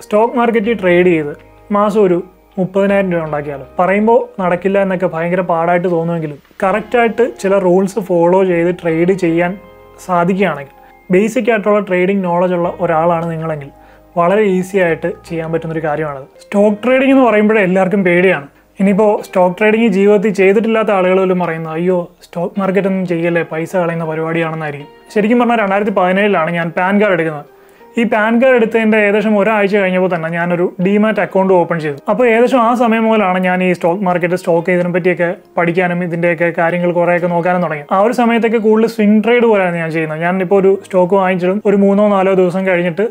Stock മാർക്കറ്റിൽ trade ചെയ്ത് മാസം ഒരു 30,000 രൂപ ഉണ്ടാക്കിയാൽ പറയുമ്പോൾ നടക്കില്ല എന്നൊക്കെ ഭയങ്കര പാടായിട്ട് തോന്നുമെങ്കിലും കറക്റ്റായിട്ട് ചില റൂൾസ് ഫോളോ ചെയ്ത് ട്രേഡ് ചെയ്യാൻ സാധിക്കുകയാണെങ്കിൽ ബേസിക് ആയിട്ടുള്ള ട്രേഡിംഗ് നോളജ് ഉള്ള ഒരാളാണ് നിങ്ങളെങ്കിൽ വളരെ ഈസി ആയിട്ട് ചെയ്യാൻ പറ്റുന്നൊരു കാര്യമാണത്. സ്റ്റോക്ക് ട്രേഡിംഗ് എന്ന് പറയുമ്പോഴേ എല്ലാവർക്കും പേടിയാണ്. ഇനിയിപ്പോൾ സ്റ്റോക്ക് ട്രേഡിംഗ് ജീവിതത്തിൽ ചെയ്തിട്ടില്ലാത്ത ആളുകൾ പോലും പറയുന്നത് അയ്യോ സ്റ്റോക്ക് മാർക്കറ്റ് ഒന്നും ചെയ്യല്ലേ, പൈസ കളയുന്ന പരിപാടിയാണെന്നായിരിക്കും. ശരിക്കും പറഞ്ഞാൽ 2017 ഞാൻ പാൻ കാർഡ് എടുക്കുന്നത്. ഈ പാൻ കാർഡ് എടുത്തതിൻ്റെ ഏകദേശം ഒരാഴ്ച കഴിഞ്ഞപ്പോൾ തന്നെ ഞാനൊരു ഡിമാറ്റ് അക്കൗണ്ട് ഓപ്പൺ ചെയ്തു. അപ്പോൾ ഏകദേശം ആ സമയം മുതലാണ് ഞാൻ ഈ സ്റ്റോക്ക് മാർക്കറ്റ് സ്റ്റോക്ക് ഇതിനെ പറ്റിയൊക്കെ പഠിക്കാനും ഇതിൻ്റെയൊക്കെ കാര്യങ്ങൾ കുറേയൊക്കെ നോക്കാനും തുടങ്ങി. ആ ഒരു സമയത്തൊക്കെ കൂടുതൽ സ്വിംഗ് ട്രേഡ് പോലെയാണ് ഞാൻ ചെയ്യുന്നത്. ഞാനിപ്പോൾ ഒരു സ്റ്റോക്ക് വാങ്ങിച്ചിടും, ഒരു 3-4 ദിവസം കഴിഞ്ഞിട്ട്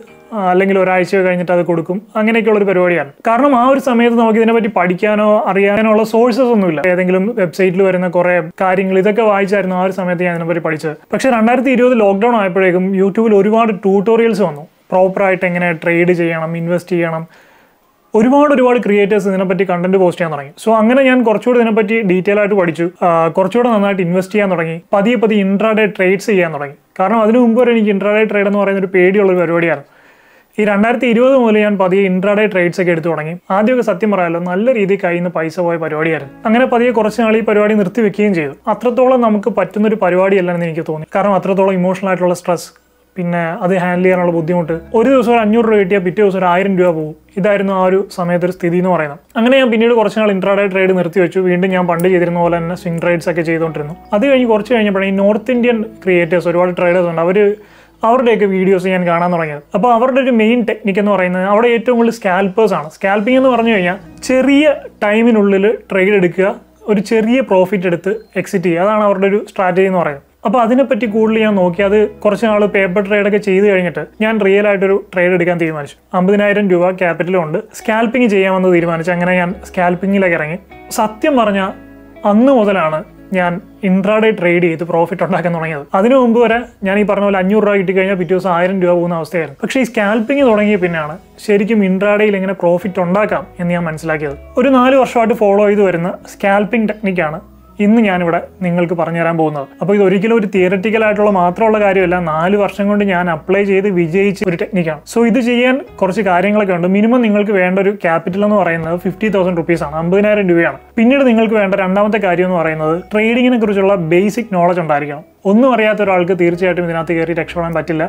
അല്ലെങ്കിൽ ഒരാഴ്ച കഴിഞ്ഞിട്ട് അത് കൊടുക്കും. അങ്ങനെയൊക്കെയുള്ളൊരു പരിപാടിയാണ്. കാരണം ആ ഒരു സമയത്ത് നമുക്ക് ഇതിനെപ്പറ്റി പഠിക്കാനോ അറിയാനോ ഉള്ള സോഴ്സസ് ഒന്നുമില്ല. ഏതെങ്കിലും വെബ്സൈറ്റിൽ വരുന്ന കുറേ കാര്യങ്ങൾ ഇതൊക്കെ വായിച്ചായിരുന്നു ആ ഒരു സമയത്ത് ഞാൻ ഇതിനെപ്പറ്റി പഠിച്ചത്. പക്ഷേ 2020 ലോക്ക്ഡൗൺ ആയപ്പോഴേക്കും യൂട്യൂബിൽ ഒരുപാട് ട്യൂട്ടോറിയൽസ് വന്നു. പ്രോപ്പറായിട്ട് എങ്ങനെ ട്രേഡ് ചെയ്യണം, ഇൻവെസ്റ്റ് ചെയ്യണം. ഒരുപാട് ക്രിയേറ്റേഴ്സ് ഇതിനെപ്പറ്റി കണ്ടന്റ് പോസ്റ്റ് ചെയ്യാൻ തുടങ്ങി. സോ അങ്ങനെ ഞാൻ കുറച്ചുകൂടി ഇതിനെപ്പറ്റി ഡീറ്റെയിൽ ആയിട്ട് പഠിച്ചു. കുറച്ചുകൂടെ നന്നായിട്ട് ഇൻവെസ്റ്റ് ചെയ്യാൻ തുടങ്ങി. പതിയെ ഇൻട്രാഡേ ട്രേഡ്സ് ചെയ്യാൻ തുടങ്ങി. കാരണം അതിനു മുമ്പ് വരെ എനിക്ക് ഇൻട്രാഡേ ട്രേഡ് എന്ന് പറയുന്ന ഒരു പേടിയുള്ളൊരു പരിപാടിയാണ്. ഈ 2020 മുതൽ ഞാൻ പതിയെ ഇൻട്രാഡേ ട്രേഡ്സ് ഒക്കെ എടുത്തു തുടങ്ങി. ആദ്യമൊക്കെ സത്യം പറയാമല്ലോ നല്ല രീതിയിൽ കയ്യിൽ നിന്ന് പൈസ പോയ പരിപാടിയായിരുന്നു. അങ്ങനെ പതിയെ കുറച്ച് നാൾ ഈ പരിപാടി നിർത്തിവെക്കുകയും ചെയ്തു. അത്രത്തോളം നമുക്ക് പറ്റുന്നൊരു പരിപാടിയല്ലെന്ന് എനിക്ക് തോന്നി. കാരണം അത്രത്തോളം ഇമോഷണൽ ആയിട്ടുള്ള സ്ട്രെസ്, പിന്നെ അത് ഹാൻഡിൽ ചെയ്യാനുള്ള ബുദ്ധിമുട്ട്. ഒരു ദിവസം ഒരു 500 രൂപ കിട്ടിയാൽ പിറ്റേ ദിവസം ഒരു 1000 രൂപ പോകും. ഇതായിരുന്നു ആ ഒരു സമയത്തൊരു സ്ഥിതി എന്ന് പറയുന്നത്. അങ്ങനെ ഞാൻ പിന്നീട് കുറച്ച് നാൾ ഇൻട്രാഡേ ട്രേഡ് നിർത്തി വെച്ചു. വീണ്ടും ഞാൻ പണ്ട് ചെയ്തിരുന്ന പോലെ തന്നെ സ്വിംഗ് ട്രേഡ്സ് ഒക്കെ ചെയ്തുകൊണ്ടിരുന്നു. അത് കഴിഞ്ഞ് കുറച്ച് കഴിഞ്ഞപ്പോഴാണ് ഈ നോർത്ത് ഇന്ത്യൻ ക്രിയേറ്റേഴ്സ് ഒരുപാട് ട്രേഡേഴ്സ് ഉണ്ട്, അവരുടെയൊക്കെ വീഡിയോസ് ഞാൻ കാണാൻ തുടങ്ങിയത്. അപ്പോൾ അവരുടെ ഒരു മെയിൻ ടെക്നിക്ക് എന്ന് പറയുന്നത് അവിടെ ഏറ്റവും കൂടുതൽ സ്കാൽപ്പേഴ്സ് ആണ്. സ്കാൽപ്പിംഗ് എന്ന് പറഞ്ഞു കഴിഞ്ഞാൽ ചെറിയ ടൈമിനുള്ളിൽ ട്രേഡ് എടുക്കുക, ഒരു ചെറിയ പ്രോഫിറ്റ് എടുത്ത് എക്സിറ്റ് ചെയ്യുക. അതാണ് അവരുടെ ഒരു സ്ട്രാറ്റജി എന്ന് പറയുന്നത്. അപ്പോൾ അതിനെപ്പറ്റി കൂടുതൽ ഞാൻ നോക്കി. അത് കുറച്ച് നാൾ പേപ്പർ ട്രേഡൊക്കെ ചെയ്ത് കഴിഞ്ഞിട്ട് ഞാൻ റിയൽ ആയിട്ടൊരു ട്രേഡ് എടുക്കാൻ തീരുമാനിച്ചു. 50,000 രൂപ ക്യാപിറ്റലുണ്ട്. സ്കാൽപ്പിംഗ് ചെയ്യാമെന്ന് തീരുമാനിച്ചു. അങ്ങനെ ഞാൻ സ്കാൽപ്പിങ്ങിലേക്ക് ഇറങ്ങി. സത്യം പറഞ്ഞാൽ അന്ന് മുതലാണ് ഞാൻ ഇൻട്രാഡേ ട്രേഡ് ചെയ്ത് പ്രോഫിറ്റ് ഉണ്ടാക്കാൻ തുടങ്ങിയത്. അതിനു മുമ്പ് വരെ ഞാൻ ഈ പറഞ്ഞ പോലെ 500 രൂപ കിട്ടിക്കഴിഞ്ഞാൽ പിറ്റേ ദിവസം 1000 രൂപ പോകുന്ന അവസ്ഥയായിരുന്നു. പക്ഷേ ഈ സ്കാൽപ്പിംഗ് തുടങ്ങിയ പിന്നെയാണ് ശരിക്കും ഇൻട്രാഡേയിൽ എങ്ങനെ പ്രോഫിറ്റ് ഉണ്ടാക്കാം എന്ന് ഞാൻ മനസ്സിലാക്കിയത്. ഒരു 4 വർഷമായിട്ട് ഫോളോ ചെയ്ത് വരുന്ന സ്കാൽപ്പിംഗ് ടെക്നിക്കാണ് ഇന്ന് ഞാനിവിടെ നിങ്ങൾക്ക് പറഞ്ഞു തരാൻ പോകുന്നത്. അപ്പോൾ ഇത് ഒരിക്കലും ഒരു തിയററ്റിക്കൽ ആയിട്ടുള്ള മാത്രമുള്ള കാര്യമല്ല, 4 വർഷം കൊണ്ട് ഞാൻ അപ്ലൈ ചെയ്ത് വിജയിച്ച ഒരു ടെക്നിക്കാണ്. സോ ഇത് ചെയ്യാൻ കുറച്ച് കാര്യങ്ങളൊക്കെ ഉണ്ട്. മിനിമം നിങ്ങൾക്ക് വേണ്ട ഒരു ക്യാപിറ്റൽ എന്ന് പറയുന്നത് 50,000 റുപ്പീസാണ്, 50,000 രൂപയാണ്. പിന്നീട് നിങ്ങൾക്ക് വേണ്ട രണ്ടാമത്തെ കാര്യം എന്ന് പറയുന്നത് ട്രേഡിങ്ങിനെ കുറിച്ചുള്ള ബേസിക് നോളജ് ഉണ്ടായിരിക്കണം. ഒന്നും അറിയാത്ത ഒരാൾക്ക് തീർച്ചയായിട്ടും ഇതിനകത്ത് കയറി രക്ഷപ്പെടാൻ പറ്റില്ല.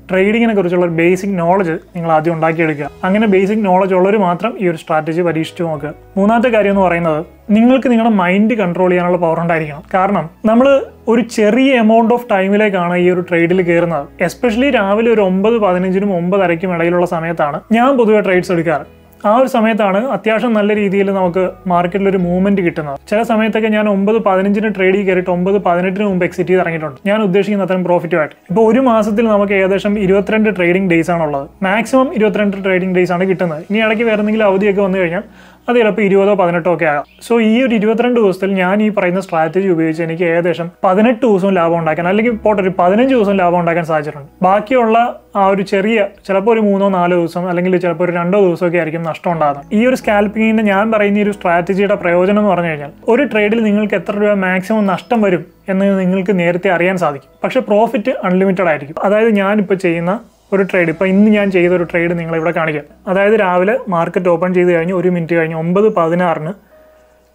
ട്രേഡിങ്ങിനെ കുറിച്ചുള്ള ഒരു ബേസിക് നോളജ് നിങ്ങൾ ആദ്യം ഉണ്ടാക്കിയെടുക്കുക. അങ്ങനെ ബേസിക് നോളജ് ഉള്ളവർ മാത്രം ഈ ഒരു സ്ട്രാറ്റജി പരീക്ഷിച്ച് നോക്കുക. മൂന്നാമത്തെ കാര്യം എന്ന് പറയുന്നത് നിങ്ങൾക്ക് നിങ്ങളുടെ മൈൻഡ് കൺട്രോൾ ചെയ്യാനുള്ള പവർ ഉണ്ടായിരിക്കണം. കാരണം നമ്മൾ ഒരു ചെറിയ എമൗണ്ട് ഓഫ് ടൈമിലേക്കാണ് ഈ ഒരു ട്രേഡിൽ കയറുന്നത്. എസ്പെഷ്യലി രാവിലെ ഒരു 9:15-നും 9:30-നും ഇടയിലുള്ള സമയത്താണ് ഞാൻ പൊതുവെ ട്രേഡ്സ് എടുക്കാറ്. ആ ഒരു സമയത്താണ് അത്യാവശ്യം നല്ല രീതിയിൽ നമുക്ക് മാർക്കറ്റിലൊരു മൂവ്മെന്റ് കിട്ടുന്നത്. ചില സമയത്തൊക്കെ ഞാൻ 9:15-ന് ട്രേഡിൽ കയറിയിട്ട് 9:18-ന് മുമ്പ് എക്സിറ്റ് ചെയ്ത് ഇറങ്ങിയിട്ടുണ്ട്. ഞാൻ ഉദ്ദേശിക്കുന്ന അത്രയും പ്രോഫിറ്റുമായിട്ട്. ഇപ്പോൾ ഒരു മാസത്തിൽ നമുക്ക് ഏകദേശം 22 ട്രേഡിംഗ് ഡേയ്സ് ആണുള്ളത്. മാക്സിമം 22 ട്രേഡിംഗ് ഡേയ്സ് ആണ് കിട്ടുന്നത്. ഇനി ഇടയ്ക്ക് വേറെ എന്തെങ്കിലും അവധിയൊക്കെ വന്നു കഴിഞ്ഞാൽ അത് ചിലപ്പോൾ 20-18 ഒക്കെ ആകാം. സോ ഈ ഒരു 22 ദിവസത്തിൽ ഞാൻ ഈ പറയുന്ന സ്ട്രാറ്റജി ഉപയോഗിച്ച് എനിക്ക് ഏകദേശം 18 ദിവസവും ലാഭം ഉണ്ടാക്കാൻ, അല്ലെങ്കിൽ പോട്ടെ ഒരു 15 ദിവസം ലാഭം ഉണ്ടാക്കാൻ സാധിച്ചിട്ടുണ്ട്. ബാക്കിയുള്ള ആ ഒരു ചെറിയ ചിലപ്പോൾ ഒരു 3-4 ദിവസം അല്ലെങ്കിൽ ചിലപ്പോൾ ഒരു 2 ദിവസമൊക്കെ ആയിരിക്കും നഷ്ടം ഉണ്ടാകുന്നത്. ഈ ഒരു സ്കാൽപ്പിങ്ങിന് ഞാൻ പറയുന്ന ഈ ഒരു സ്ട്രാറ്റജിയുടെ പ്രയോജനം എന്ന് പറഞ്ഞു കഴിഞ്ഞാൽ ഒരു ട്രേഡിൽ നിങ്ങൾക്ക് എത്ര രൂപ മാക്സിമം നഷ്ടം വരും എന്ന് നിങ്ങൾക്ക് നേരത്തെ അറിയാൻ സാധിക്കും. പക്ഷേ പ്രോഫിറ്റ് അൺലിമിറ്റഡ് ആയിരിക്കും. അതായത് ഞാനിപ്പോൾ ചെയ്യുന്ന ഒരു ട്രേഡ്, ഇപ്പോൾ ഇന്ന് ഞാൻ ചെയ്ത ഒരു ട്രേഡ് നിങ്ങളിവിടെ കാണിക്കാം. അതായത് രാവിലെ മാർക്കറ്റ് ഓപ്പൺ ചെയ്ത് കഴിഞ്ഞ് 1 മിനിറ്റ് കഴിഞ്ഞ് 9:16-ന്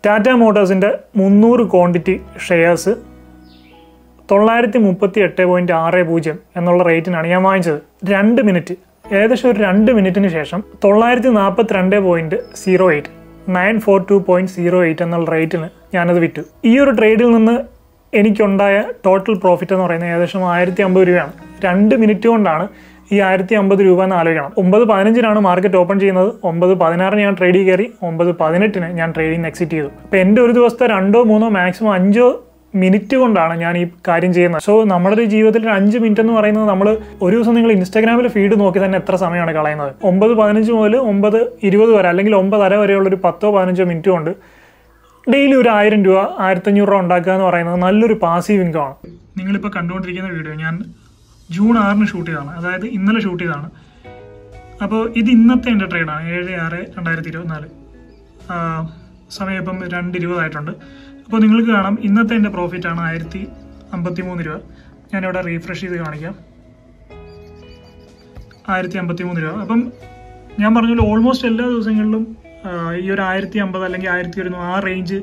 ടാറ്റ മോട്ടോഴ്സിൻ്റെ 300 ക്വാണ്ടിറ്റി ഷെയർസ് 938.60 എന്നുള്ള റേറ്റിനാണ് ഞാൻ വാങ്ങിച്ചത്. 2 മിനിറ്റ്, ഏകദേശം ഒരു 2 മിനിറ്റിന് ശേഷം 942.08 942.08 എന്നുള്ള റേറ്റിന് ഞാനത് വിറ്റു. ഈ ഒരു ട്രേഡിൽ നിന്ന് എനിക്കുണ്ടായ ടോട്ടൽ പ്രോഫിറ്റ് എന്ന് പറയുന്നത് ഏകദേശം 1050 രൂപയാണ്. 2 മിനിറ്റ് കൊണ്ടാണ് ഈ 1050 രൂപ എന്ന് ആലോചിക്കണം. 9:15-നാണ് മാർക്കറ്റ് ഓപ്പൺ ചെയ്യുന്നത്. 9:16-ന് ഞാൻ ട്രേഡിൽ കയറി, 9:18-ന് ഞാൻ ട്രേഡിൽ എക്സിറ്റ് ചെയ്തു. അപ്പോൾ എൻ്റെ ഒരു ദിവസത്തെ 2-3 മാക്സിമം 5 മിനിറ്റ് കൊണ്ടാണ് ഞാൻ ഈ കാര്യം ചെയ്യുന്നത്. സോ നമ്മുടെ ഒരു ജീവിതത്തിൽ 5 മിനിറ്റ് എന്ന് പറയുന്നത് നമ്മൾ ഒരു ദിവസം നിങ്ങൾ ഇൻസ്റ്റാഗ്രാമിൽ ഫീഡ് നോക്കി തന്നെ എത്ര സമയമാണ് കളയുന്നത്. 9:15 മുതൽ 9:20 വരെ അല്ലെങ്കിൽ 9:30 വരെയുള്ളൊരു 10-15 മിനിറ്റ് കൊണ്ട് ഡെയിലി ഒരു 1000 രൂപ 1500 രൂപ ഉണ്ടാക്കുക എന്ന് പറയുന്നത് നല്ലൊരു പാസീവ് ഇൻകം ആണ്. നിങ്ങളിപ്പോൾ കണ്ടുകൊണ്ടിരിക്കുന്ന വീഡിയോ ഞാൻ ജൂൺ 6-ന് ഷൂട്ട് ചെയ്തതാണ്, അതായത് ഇന്നലെ ഷൂട്ട് ചെയ്തതാണ്. അപ്പോൾ ഇത് ഇന്നത്തെ എൻ്റെ ട്രേഡാണ്. 7/6/2024. സമയം ഇപ്പം 2:20 ആയിട്ടുണ്ട്. അപ്പോൾ നിങ്ങൾക്ക് കാണാം ഇന്നത്തെ എൻ്റെ പ്രോഫിറ്റാണ് 1053 രൂപ. ഞാനിവിടെ റീഫ്രഷ് ചെയ്ത് കാണിക്കാം. 1053 രൂപ. അപ്പം ഞാൻ പറഞ്ഞല്ലോ ഓൾമോസ്റ്റ് എല്ലാ ദിവസങ്ങളിലും ഈ ഒരു 1050 അല്ലെങ്കിൽ 1100 ആ റേഞ്ച്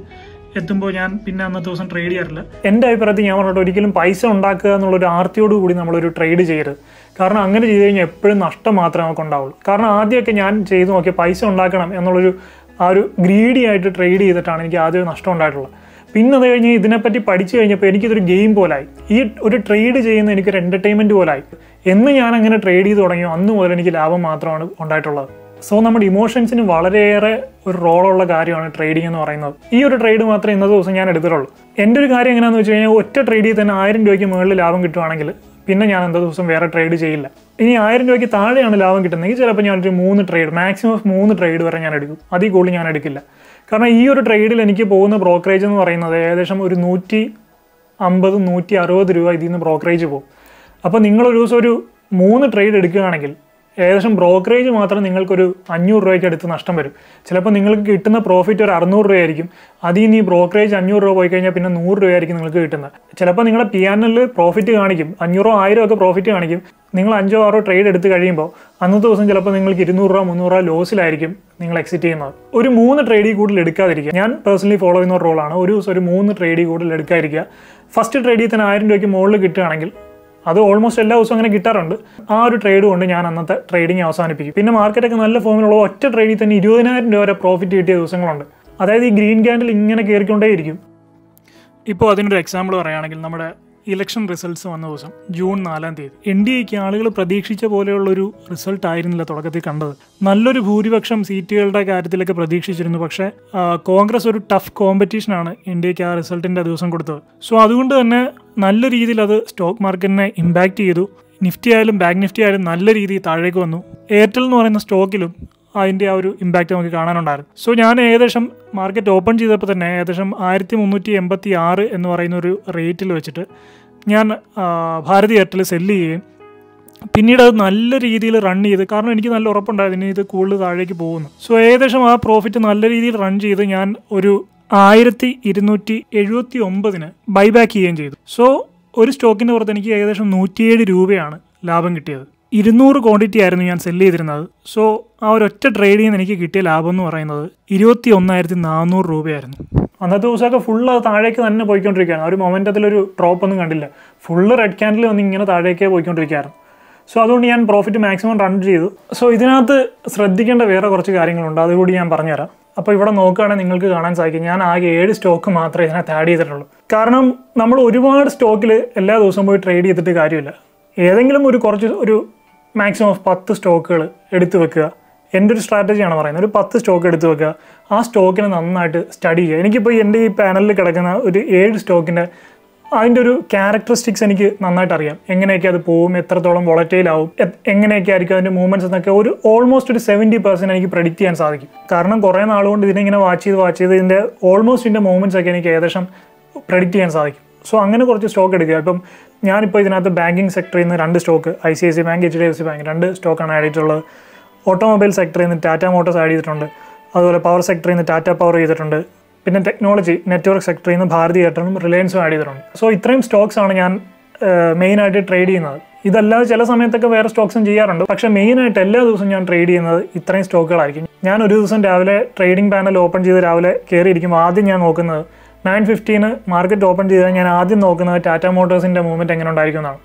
എത്തുമ്പോൾ ഞാൻ പിന്നെ അന്നത്തെ ദിവസം ട്രേഡ് ചെയ്യാറില്ല. എൻ്റെ അഭിപ്രായത്തിൽ ഞാൻ പറഞ്ഞിട്ട് ഒരിക്കലും പൈസ ഉണ്ടാക്കുക എന്നുള്ളൊരു ആർത്തിയോട് കൂടി നമ്മളൊരു ട്രേഡ് ചെയ്യരുത്. കാരണം അങ്ങനെ ചെയ്ത് കഴിഞ്ഞാൽ എപ്പോഴും നഷ്ടം മാത്രമേ നമുക്ക് ഉണ്ടാവുള്ളൂ. കാരണം ആദ്യമൊക്കെ ഞാൻ ചെയ്ത് നോക്കിയ പൈസ ഉണ്ടാക്കണം എന്നുള്ളൊരു ആ ഒരു ഗ്രീഡി ആയിട്ട് ട്രേഡ് ചെയ്തിട്ടാണ് എനിക്ക് ആദ്യം നഷ്ടം ഉണ്ടായിട്ടുള്ളത്. പിന്നെ അത് കഴിഞ്ഞ് ഇതിനെപ്പറ്റി പഠിച്ചു കഴിഞ്ഞപ്പോൾ എനിക്കിതൊരു ഗെയിം പോലായി. ഈ ഒരു ട്രേഡ് ചെയ്യുന്ന എനിക്കൊരു എൻ്റർടൈൻമെൻറ്റ് പോലായി. എന്ന് ഞാൻ അങ്ങനെ ട്രേഡ് ചെയ്ത് തുടങ്ങിയോ അന്ന് മുതൽ എനിക്ക് ലാഭം മാത്രമാണ് ഉണ്ടായിട്ടുള്ളത്. സോ നമ്മുടെ ഇമോഷൻസിന് വളരെയേറെ ഒരു റോളുള്ള കാര്യമാണ് ട്രേഡിംഗ് എന്ന് പറയുന്നത്. ഈ ഒരു ട്രേഡ് മാത്രമേ ഇന്നത്തെ ദിവസം ഞാൻ എടുത്തിട്ടുള്ളൂ. എൻ്റെ ഒരു കാര്യം എങ്ങനെയാണെന്ന് വെച്ച് കഴിഞ്ഞാൽ ഒറ്റ ട്രേഡിൽ തന്നെ 1000 രൂപയ്ക്ക് മുകളിൽ ലാഭം കിട്ടുവാണെങ്കിൽ പിന്നെ ഞാൻ എന്താ ദിവസം വേറെ ട്രേഡ് ചെയ്യില്ല. ഇനി 1000 രൂപയ്ക്ക് താഴെയാണ് ലാഭം കിട്ടുന്നതെങ്കിൽ ചിലപ്പോൾ ഞാനൊരു 3 ട്രേഡ്, മാക്സിമം 3 ട്രേഡ് വരെ ഞാൻ എടുക്കും. അതിൽ കൂടുതൽ ഞാൻ എടുക്കില്ല. കാരണം ഈ ഒരു ട്രേഡിൽ എനിക്ക് പോകുന്ന ബ്രോക്കറേജ് എന്ന് പറയുന്നത് ഏകദേശം ഒരു 150-160 രൂപ ഇതിൽ നിന്ന് ബ്രോക്കറേജ് പോകും. അപ്പോൾ നിങ്ങളൊരു ദിവസം ഒരു 3 ട്രേഡ് എടുക്കുകയാണെങ്കിൽ ഏകദേശം ബ്രോക്കറേജ് മാത്രം നിങ്ങൾക്കൊരു 500 രൂപയ്ക്ക് അടുത്ത് നഷ്ടം വരും. ചിലപ്പോൾ നിങ്ങൾക്ക് കിട്ടുന്ന പ്രോഫിറ്റ് ഒരു 600 രൂപയായിരിക്കും. അതിൽ നിന്ന് ഈ ബ്രോക്കറേജ് 500 രൂപ പോയി കഴിഞ്ഞാൽ പിന്നെ 100 രൂപയായിരിക്കും നിങ്ങൾക്ക് കിട്ടുന്നത്. ചിലപ്പോൾ നിങ്ങളുടെ P&L പ്രോഫിറ്റ് കാണിക്കും, 500-1000 ഒക്കെ പ്രോഫിറ്റ് കാണിക്കും. നിങ്ങൾ 5-6 ട്രേഡ് എടുത്ത് കഴിയുമ്പോൾ അന്നത്തെ ദിവസം ചിലപ്പോൾ നിങ്ങൾക്ക് 200 രൂപ 300 രൂപ ലോസിലായിരിക്കും നിങ്ങൾ എക്സിറ്റ് ചെയ്യുന്നത്. ഒരു 3 ട്രേഡിൽ കൂടുതൽ എടുക്കാതിരിക്കുക. ഞാൻ പേഴ്സണലി ഫോളോ ചെയ്യുന്ന റോളാണ് ഒരു ദിവസം ഒരു 3 ട്രേഡിൽ കൂടുതൽ എടുക്കാതിരിക്കുക. ഫസ്റ്റ് ട്രേഡിൽ തന്നെ 1000 രൂപയ്ക്ക് മുകളിൽ കിട്ടുകയാണെങ്കിൽ, അത് ഓൾമോസ്റ്റ് എല്ലാ ദിവസവും അങ്ങനെ കിട്ടാറുണ്ട്, ആ ഒരു ട്രേഡ് കൊണ്ട് ഞാൻ അന്നത്തെ ട്രേഡിങ് അവസാനിപ്പിക്കും. പിന്നെ മാർക്കറ്റൊക്കെ നല്ല ഫോമിലുള്ള ഒറ്റ ട്രേഡിൽ തന്നെ 20,000 രൂപ വരെ പ്രോഫിറ്റ് കിട്ടിയ ദിവസങ്ങളുണ്ട്. അതായത് ഈ ഗ്രീൻ ക്യാൻഡിൽ ഇങ്ങനെ കയറിക്കൊണ്ടേയിരിക്കും. ഇപ്പോൾ അതിനൊരു എക്സാമ്പിൾ പറയുകയാണെങ്കിൽ നമ്മുടെ ഇലക്ഷൻ റിസൾട്ട്സ് വന്ന ദിവസം ജൂൺ 4-ാം തീയതി NDAക്ക് ആളുകൾ പ്രതീക്ഷിച്ച പോലെയുള്ളൊരു റിസൾട്ട് ആയിരുന്നില്ല തുടക്കത്തിൽ കണ്ടത്. നല്ലൊരു ഭൂരിപക്ഷം സീറ്റുകളുടെ കാര്യത്തിലൊക്കെ പ്രതീക്ഷിച്ചിരുന്നു. പക്ഷേ കോൺഗ്രസ് ഒരു ടഫ് കോമ്പറ്റീഷനാണ് NDAക്ക് ആ റിസൾട്ടിൻ്റെ ദിവസം കൊടുത്തത്. സോ അതുകൊണ്ട് തന്നെ നല്ല രീതിയിൽ അത് സ്റ്റോക്ക് മാർക്കറ്റിനെ ഇമ്പാക്റ്റ് ചെയ്തു. നിഫ്റ്റി ആയാലും ബാങ്ക് നിഫ്റ്റി ആയാലും നല്ല രീതിയിൽ താഴേക്ക് വന്നു. എയർടെൽ എന്ന് പറയുന്ന സ്റ്റോക്കിലും അതിൻ്റെ ആ ഒരു ഇമ്പാക്റ്റ് നമുക്ക് കാണാനുണ്ടായിരുന്നു. സോ ഞാൻ ഏകദേശം മാർക്കറ്റ് ഓപ്പൺ ചെയ്തപ്പോൾ തന്നെ ഏകദേശം 1386 എന്ന് പറയുന്ന ഒരു റേറ്റിൽ വെച്ചിട്ട് ഞാൻ ഭാരതി എയർടെൽ സെല്ല് ചെയ്യുകയും പിന്നീട് അത് നല്ല രീതിയിൽ റൺ ചെയ്ത്, കാരണം എനിക്ക് നല്ല ഉറപ്പുണ്ടായിരുന്നു ഇനി ഇത് കൂടുതൽ താഴേക്ക് പോകുന്നു. സോ ഏകദേശം ആ പ്രോഫിറ്റ് നല്ല രീതിയിൽ റൺ ചെയ്ത് ഞാൻ ഒരു 1279 ബൈബാക്ക് ചെയ്യുകയും ചെയ്തു. സോ ഒരു സ്റ്റോക്കിൻ്റെ പുറത്ത് എനിക്ക് ഏകദേശം 107 രൂപയാണ് ലാഭം കിട്ടിയത്. 200 ക്വാണ്ടിറ്റി ആയിരുന്നു ഞാൻ സെല്ല് ചെയ്തിരുന്നത്. സോ ആ ഒരൊറ്റ ട്രേഡിൽ നിന്ന് എനിക്ക് കിട്ടിയ ലാഭം എന്ന് പറയുന്നത് 21,400 രൂപയായിരുന്നു. അന്നത്തെ ദിവസമൊക്കെ ഫുള്ള് അത് താഴേക്ക് തന്നെ പോയിക്കൊണ്ടിരിക്കുകയാണ്. ഒരു മൊമെൻറ്റത്തിലൊരു ഡ്രോപ്പ് ഒന്നും കണ്ടില്ല. ഫുള്ള് റെഡ് ക്യാൻഡിൽ വന്ന് ഇങ്ങനെ താഴേക്കേ പോയിക്കൊണ്ടിരിക്കുകയായിരുന്നു. സോ അതുകൊണ്ട് ഞാൻ പ്രോഫിറ്റ് മാക്സിമം റൺ ചെയ്തു. സോ ഇതിനകത്ത് ശ്രദ്ധിക്കേണ്ട വേറെ കുറച്ച് കാര്യങ്ങളുണ്ട്, അതുകൂടി ഞാൻ പറഞ്ഞുതരാം. അപ്പോൾ ഇവിടെ നോക്കുകയാണെങ്കിൽ നിങ്ങൾക്ക് കാണാൻ സാധിക്കും ഞാൻ ആകെ 7 സ്റ്റോക്ക് മാത്രമേ ഇതിനകത്ത് ആഡ് ചെയ്തിട്ടുള്ളൂ. കാരണം നമ്മൾ ഒരുപാട് സ്റ്റോക്കിൽ എല്ലാ ദിവസവും പോയി ട്രേഡ് ചെയ്തിട്ട് കാര്യമില്ല. ഏതെങ്കിലും ഒരു മാക്സിമം 10 സ്റ്റോക്കുകൾ എടുത്തു വെക്കുക. എൻ്റെ ഒരു സ്ട്രാറ്റജിയാണ് പറയുന്നത്. ഒരു 10 സ്റ്റോക്ക് എടുത്തു വെക്കുക. ആ സ്റ്റോക്കിനെ നന്നായിട്ട് സ്റ്റഡി ചെയ്യുക. എനിക്കിപ്പോൾ എൻ്റെ ഈ പാനലിൽ കിടക്കുന്ന ഒരു 7 സ്റ്റോക്കിൻ്റെ അതിൻ്റെ ഒരു ക്യാരക്ടറിസ്റ്റിക്സ് എനിക്ക് നന്നായിട്ട് അറിയാം. എങ്ങനെയൊക്കെ അത് പോകും, എത്രത്തോളം വോളറ്റൈൽ ആവും, എങ്ങനെയൊക്കെ ആയിരിക്കും അതിൻ്റെ മൂവ്മെൻറ്റ്സ് എന്നൊക്കെ ഓൾമോസ്റ്റ് ഒരു 70% എനിക്ക് പ്രെഡിക്റ്റ് ചെയ്യാൻ സാധിക്കും. കാരണം കുറേ നാളുകൊണ്ട് ഇതിനെ വാച്ച് ചെയ്ത് ഇതിൻ്റെ ഓൾമോസ്റ്റ് മൂവ്മെൻറ്റ്സ് ഒക്കെ എനിക്ക് ഏകദേശം പ്രെഡിക്റ്റ് ചെയ്യാൻ സാധിക്കും. സോ അങ്ങനെ കുറച്ച് സ്റ്റോക്ക് എടുക്കുക. ഇപ്പം ഞാനിപ്പോൾ ഇതിനകത്ത് ബാങ്കിങ് സെക്ടറിൽ നിന്ന് 2 stock, ICICI bank, HDFC bank 2 സ്റ്റോക്കാണ് ആഡ് ചെയ്തിട്ടുള്ളത്. ഓട്ടോമൊബൈൽ സെക്ടറിൽ നിന്ന് ടാറ്റ മോട്ടോഴ്സ് ആഡ് ചെയ്തിട്ടുണ്ട്. അതുപോലെ പവർ സെക്ടറിൽ നിന്ന് ടാറ്റ പവർ ചെയ്തിട്ടുണ്ട്. പിന്നെ ടെക്നോളജി നെറ്റ്വർക്ക് സെക്ടറിൽ നിന്ന് ഭാരതി എയർടെലും റിലയൻസും ആഡ് ചെയ്തിട്ടുണ്ട്. സോ ഇത്രയും സ്റ്റോക്സാണ് ഞാൻ മെയിനായിട്ട് ട്രേഡ് ചെയ്യുന്നത്. ഇതല്ലാതെ ചില സമയത്തൊക്കെ വേറെ സ്റ്റോക്സും ചെയ്യാറുണ്ട്. പക്ഷേ മെയിനായിട്ട് എല്ലാ ദിവസവും ഞാൻ ട്രേഡ് ചെയ്യുന്നത് ഇത്രയും സ്റ്റോക്കുകളായിരിക്കും. ഞാൻ ഒരു ദിവസം രാവിലെ ട്രേഡിംഗ് പാനൽ ഓപ്പൺ ചെയ്ത് രാവിലെ കയറിയിരിക്കുമ്പോൾ ആദ്യം ഞാൻ നോക്കുന്നത് 9:15 മാർക്കറ്റ് ഓപ്പൺ ചെയ്താൽ ഞാൻ ആദ്യം നോക്കുന്നത് ടാറ്റ മോട്ടോഴ്സിൻ്റെ മൂവ്മെൻറ്റ് എങ്ങനെ ഉണ്ടായിരിക്കും എന്നാണ്.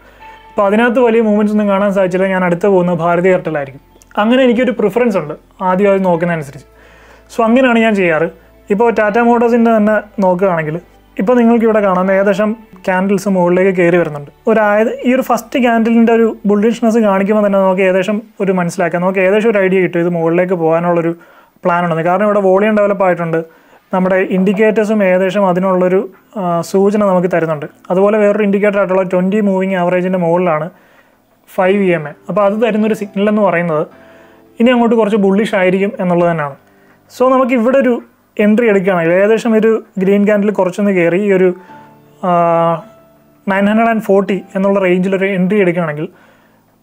അപ്പോൾ അതിനകത്ത് വലിയ മൂവ്മെൻറ്റ്സ് ഒന്നും കാണാൻ സാധിച്ചില്ല. ഞാൻ അടുത്ത് പോകുന്നത് ഭാരതി എയർടെലായിരിക്കും. അങ്ങനെ എനിക്കൊരു പ്രിഫറൻസ് ഉണ്ട് ആദ്യം അത് നോക്കുന്നതനുസരിച്ച്. സോ അങ്ങനെയാണ് ഞാൻ ചെയ്യാറ്. ഇപ്പോൾ ടാറ്റ മോട്ടോഴ്സിൻ്റെ തന്നെ നോക്കുകയാണെങ്കിൽ ഇപ്പോൾ നിങ്ങൾക്ക് ഇവിടെ കാണാം ഏകദേശം ക്യാൻഡിൽസ് മുകളിലേക്ക് കയറി വരുന്നുണ്ട്. ഈ ഒരു ഫസ്റ്റ് ക്യാൻഡിലിൻ്റെ ഒരു ബുള്ളിഷ്നെസ് കാണിക്കുമ്പോൾ തന്നെ നമുക്ക് ഏകദേശം ഒരു മനസ്സിലാക്കാം, നമുക്ക് ഏകദേശം ഒരു ഐഡിയ കിട്ടും ഇത് മുകളിലേക്ക് പോകാനുള്ളൊരു പ്ലാൻ ഉണ്ടെന്ന്. കാരണം ഇവിടെ വോളിയം ഡെവലപ്പ് ആയിട്ടുണ്ട്. നമ്മുടെ ഇൻഡിക്കേറ്റേഴ്സും ഏകദേശം അതിനുള്ളൊരു സൂചന നമുക്ക് തരുന്നുണ്ട്. അതുപോലെ വേറൊരു ഇൻഡിക്കേറ്റർ ആയിട്ടുള്ള 20 മൂവിങ് ആവറേജിൻ്റെ മുകളിലാണ് 5 EMA. അപ്പോൾ അത് തരുന്നൊരു സിഗ്നൽ എന്ന് പറയുന്നത് ഇനി അങ്ങോട്ട് കുറച്ച് ബുള്ളിഷ് ആയിരിക്കും എന്നുള്ളത് തന്നെയാണ്. സോ നമുക്ക് ഇവിടെ ഒരു എൻട്രി എടുക്കുകയാണെങ്കിൽ ഏകദേശം ഒരു ഗ്രീൻ ക്യാൻഡിൽ കുറച്ചൊന്ന് കയറി ഈ ഒരു 940 എന്നുള്ള റേഞ്ചിലൊരു എൻട്രി എടുക്കുകയാണെങ്കിൽ